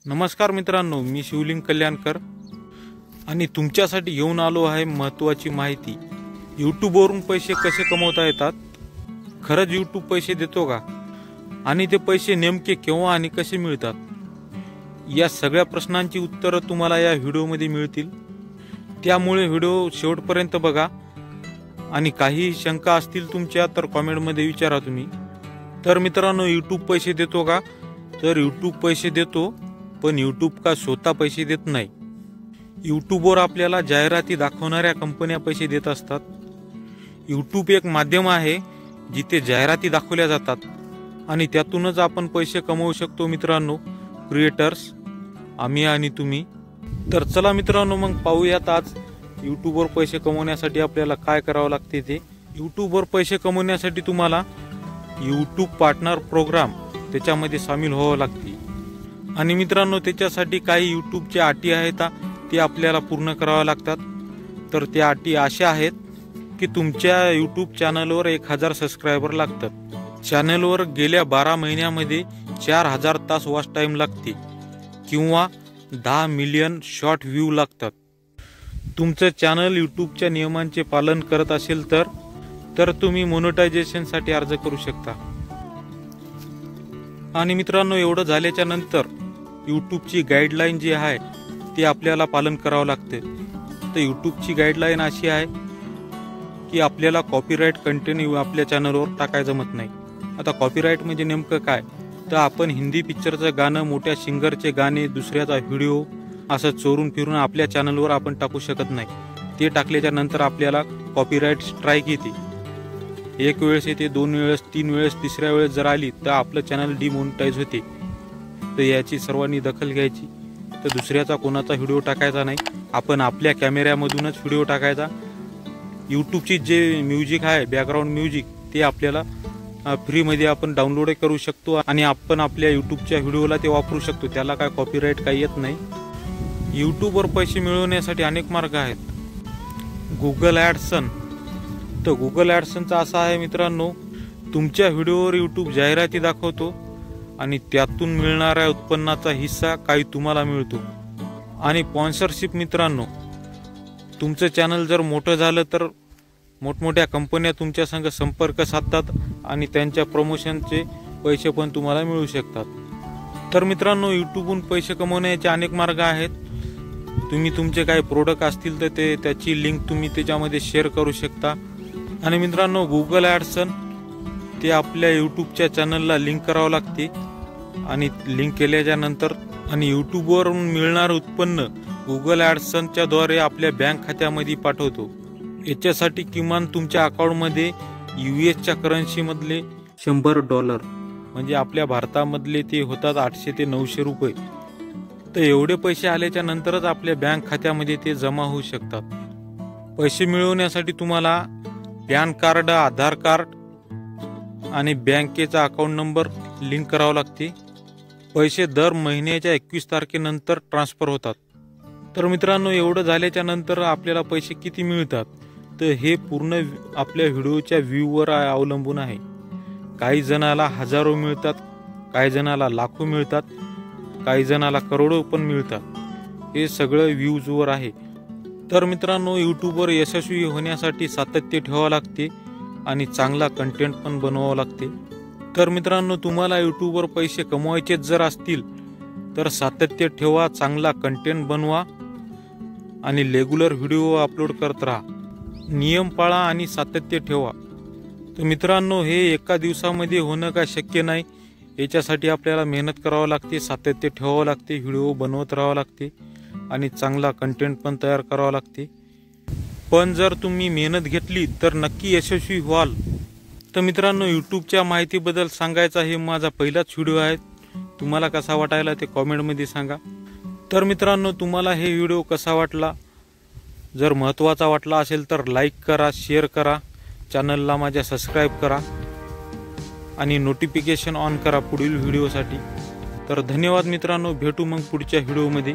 नमस्कार मित्रांनो, मी शिवलिंग कल्याणकर आणि तुमच्यासाठी घेऊन आलो आहे महत्त्वाची माहिती। यूट्यूबवरून पैसे कसे कमवता येतात, खरंच यूट्यूब पैसे देतो का आणि ते पैसे नेमके केव्हा आणि कसे मिळतात, या सगळ्या प्रश्नांची उत्तरं तुम्हाला या व्हिडिओमध्ये मिळतील। त्यामुळे व्हिडिओ शेवटपर्यंत बघा आणि काही शंका असतील तुमच्या तर कमेंटमध्ये विचारा तुम्ही। तर मित्रांनो, यूट्यूब पैसे देतो का, तर यूट्यूब पैसे देतो, पण यूट्यूब का स्वतः पैसे देत नाही। यूट्यूबवर आपल्याला जाहिराती दाखवणाऱ्या कंपन्या पैसे देत असतात। यूट्यूब एक माध्यम आहे जिथे जाहिराती दाखवल्या जातात आणि त्यातूनच आपण पैसे कमवू शकतो मित्रांनो, क्रिएटर्स आम्ही आणि तुम्ही। तर चला मित्रांनो, मग पाहूयात आज यूट्यूबवर पैसे कमवण्यासाठी आपल्याला काय करावं लागते ते। यूट्यूबवर पैसे कमवण्यासाठी तुम्हाला यूट्यूब पार्टनर प्रोग्राम त्याच्यामध्ये सामील व्हावं लागते आणि मित्रांनो, त्याच्यासाठी काही यूट्यूबच्या अटी आहेत ते आपल्याला पूर्ण कराव्या लागतात। तर त्या अटी अशा आहेत की तुमच्या यूट्यूब चॅनलवर 1000 सबस्क्रायबर लागतात, चॅनलवर गेल्या 12 महिन्यामध्ये 4000 तास वॉच टाइम लागते किंवा 10 मिलियन शॉर्ट व्ह्यू लागतात। तुमचं चॅनल यूट्यूबच्या नियमांचे पालन करत असेल तर तुम्ही मोनेटायझेशनसाठी अर्ज करू शकता। आणि मित्रांनो, एवढं झाल्याच्या नंतर यूट्यूबची गाईडलाईन जी आहे ती आपल्याला पालन करावं लागते। तर यूट्यूबची गाईडलाईन अशी आहे की आपल्याला कॉपीराईट कंटेंट आपल्या चॅनलवर टाकायचं जमत नाही। आता कॉपीराईट म्हणजे नेमकं काय, तर आपण हिंदी पिक्चरचं गाणं, मोठ्या सिंगरचे गाणे, दुसऱ्याचा व्हिडिओ असं चोरून फिरून आपल्या चॅनलवर आपण टाकू शकत नाही। ते टाकल्याच्या नंतर आपल्याला कॉपीराईट स्ट्राईक येते। एक वेळेस येते, 2 वेळेस, 3 वेळेस, तिसऱ्या वेळेस जर आली तर आपलं चॅनल डिमॉनिटाईज होते। तर याची सर्वांनी दखल घ्यायची। तर दुसऱ्याचा कोणाचा व्हिडिओ टाकायचा नाही, आपण आपल्या कॅमेऱ्यामधूनच व्हिडिओ टाकायचा। यूट्यूबची जे म्युझिक आहे, बॅकग्राऊंड म्युझिक, ते आपल्याला फ्रीमध्ये आपण डाउनलोड करू शकतो आणि आपण आपल्या यूट्यूबच्या व्हिडिओला ते वापरू शकतो। त्याला काय कॉपीराईट काही येत नाही। यूट्यूबवर पैसे मिळवण्यासाठी अनेक मार्ग आहेत। गुगल ॲडसन, तर गुगल ॲडसनचा असा आहे मित्रांनो, तुमच्या व्हिडिओवर यूट्यूब जाहिराती दाखवतो आणि त्यातून मिळणाऱ्या उत्पन्नाचा हिस्सा काही तुम्हाला मिळतो। आणि स्पॉन्सरशिप मित्रांनो, तुमचं चॅनल जर मोठं झालं तर मोठमोठ्या कंपन्या तुमच्या संग संपर्क साधतात आणि त्यांच्या प्रमोशनचे पैसे पण तुम्हाला मिळू शकतात। तर मित्रांनो, यूट्यूबहून पैसे कमवण्याचे अनेक मार्ग आहेत। तुम्ही तुमचे काही प्रोडक्ट असतील तर त्याची लिंक तुम्ही त्याच्यामध्ये शेअर करू शकता। आणि मित्रांनो, गुगल ॲडसन ते आपल्या यूट्यूबच्या चॅनलला लिंक करावं लागते आणि लिंक केल्याच्या नंतर आणि यूट्यूबवरून मिळणारं उत्पन्न गुगल ॲडसनच्या द्वारे आपल्या बँक खात्यामध्ये पाठवतो। याच्यासाठी किमान तुमच्या अकाउंटमध्ये US करन्सीमधले $100 म्हणजे आपल्या भारतामधले ते होतात 800 ते 900 रुपये। तर एवढे पैसे आल्याच्या नंतरच आपल्या बँक खात्यामध्ये ते जमा होऊ शकतात। पैसे मिळवण्यासाठी तुम्हाला पॅन कार्ड, आधार कार्ड आणि बँकेचा अकाउंट नंबर लिंक करावा लागते। पैसे दर महिन्याच्या 21 तारखेनंतर ट्रान्सफर होतात। तर मित्रांनो, एवढं झाल्याच्या नंतर आपल्याला पैसे किती मिळतात, तर हे पूर्ण आपल्या व्हिडिओच्या व्ह्यूवर अवलंबून आहे। काही जणाला हजारो मिळतात, काही जणाला लाखो मिळतात, काही जणाला करोडो पण मिळतात। हे सगळं व्ह्यूजवर आहे। तर मित्रांनो, यूट्यूबवर यशस्वी होण्यासाठी सातत्य ठेवावं लागते आणि चांगला कंटेंट पण बनवावं लागते। तर मित्रांनो, तुम्हाला यूट्यूबवर पैसे कमवायचे जर असतील तर सातत्य ठेवा, चांगला कंटेंट बनवा आणि रेग्युलर व्हिडिओ अपलोड करत राहा। नियम पाळा आणि सातत्य ठेवा। तर मित्रांनो, हे एका दिवसामध्ये होणं काय शक्य नाही। याच्यासाठी आपल्याला मेहनत करावं लागते, सातत्य ठेवावं लागते, व्हिडिओ बनवत राहावं लागते आणि चांगला कंटेंट पण तयार करावं लागते। पण जर तुम्ही मेहनत घेतली तर नक्की यशस्वी व्हाल। तर मित्रांनो, यूट्यूबच्या माहितीबद्दल सांगायचा हे माझा पहिलाच व्हिडिओ आहे। तुम्हाला कसा वाटायला ते कॉमेंटमध्ये सांगा। तर मित्रांनो, तुम्हाला हे व्हिडिओ कसा वाटला, जर महत्त्वाचा वाटला असेल तर लाईक करा, शेअर करा, चॅनलला माझ्या सबस्क्राईब करा आणि नोटिफिकेशन ऑन करा पुढील व्हिडिओसाठी। तर धन्यवाद मित्रांनो, भेटू मग पुढच्या व्हिडिओमध्ये।